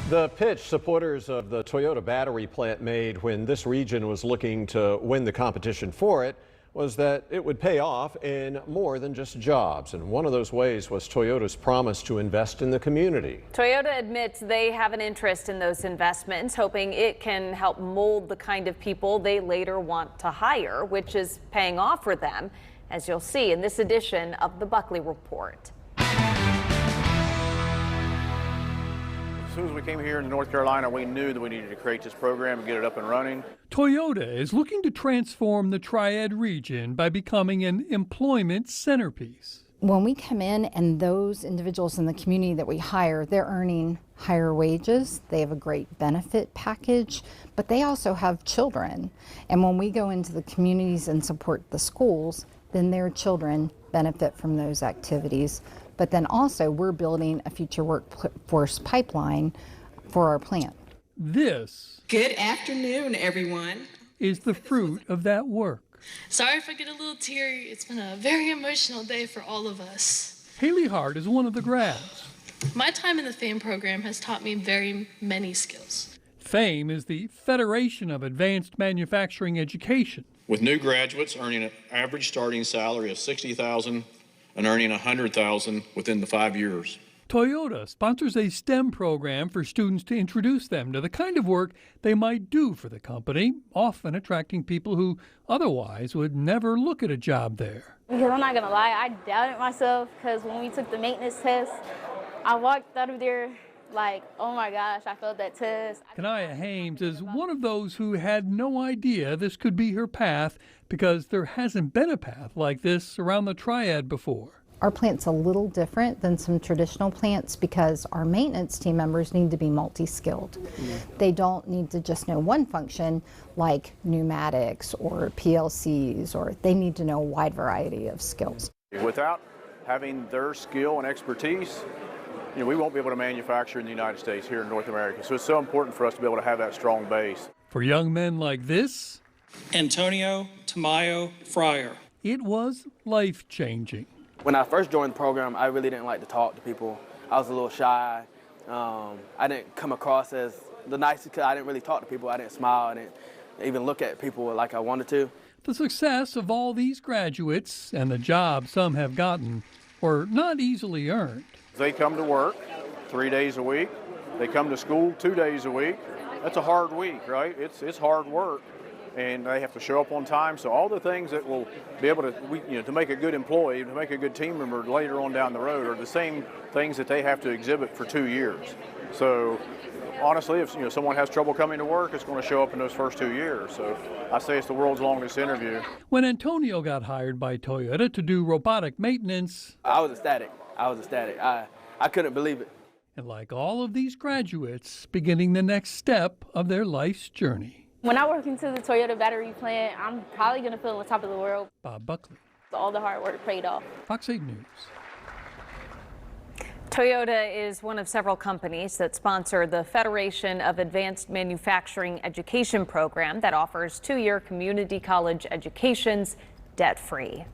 The pitch supporters of the Toyota battery plant made when this region was looking to win the competition for it was that it would pay off in more than just jobs. And one of those ways was Toyota's promise to invest in the community. Toyota admits they have an interest in those investments, hoping it can help mold the kind of people they later want to hire, which is paying off for them, as you'll see in this edition of the Buckley Report. As soon as we came here in North Carolina, we knew that we needed to create this program and get it up and running. Toyota is looking to transform the Triad region by becoming an employment centerpiece. When we come in and those individuals in the community that we hire, they're earning higher wages, they have a great benefit package, but they also have children. And when we go into the communities and support the schools, then their children benefit from those activities. But then also we're building a future workforce pipeline for our plant. This Good afternoon, everyone. is the fruit of that work. Sorry if I get a little teary. It's been a very emotional day for all of us. Haley Hart is one of the grads. My time in the FAME program has taught me very many skills. FAME is the Federation of Advanced Manufacturing Education. With new graduates earning an average starting salary of $60,000 and earning $100,000 within the 5 years. Toyota sponsors a STEM program for students to introduce them to the kind of work they might do for the company, often attracting people who otherwise would never look at a job there. Because I'm not gonna lie, I doubted myself because when we took the maintenance test, I walked out of there like, oh my gosh, I failed that test. Kanaya Hames is one of those who had no idea this could be her path because there hasn't been a path like this around the Triad before. Our plant's a little different than some traditional plants because our maintenance team members need to be multi-skilled. They don't need to just know one function like pneumatics or PLCs, or they need to know a wide variety of skills. Without having their skill and expertise, we won't be able to manufacture in the United States here in North America. So it's so important for us to be able to have that strong base. For young men like this, Antonio Tamayo Fryer, it was life-changing. When I first joined the program, I really didn't like to talk to people. I was a little shy. I didn't come across as the nicest because I didn't really talk to people. I didn't smile. I didn't even look at people like I wanted to. The success of all these graduates and the jobs some have gotten were not easily earned. They come to work 3 days a week. They come to school 2 days a week. That's a hard week, right? It's hard work. And they have to show up on time. So all the things that will be able to, to make a good employee, to make a good team member later on down the road are the same things that they have to exhibit for 2 years. So honestly, if someone has trouble coming to work, it's going to show up in those first 2 years. So I say it's the world's longest interview. When Antonio got hired by Toyota to do robotic maintenance, I was ecstatic. I couldn't believe it. And like all of these graduates, beginning the next step of their life's journey. When I work into the Toyota battery plant, I'm probably gonna feel on top of the world. Bob Buckley. All the hard work paid off. Fox 8 News. Toyota is one of several companies that sponsor the Federation of Advanced Manufacturing Education program that offers 2-year community college educations debt-free.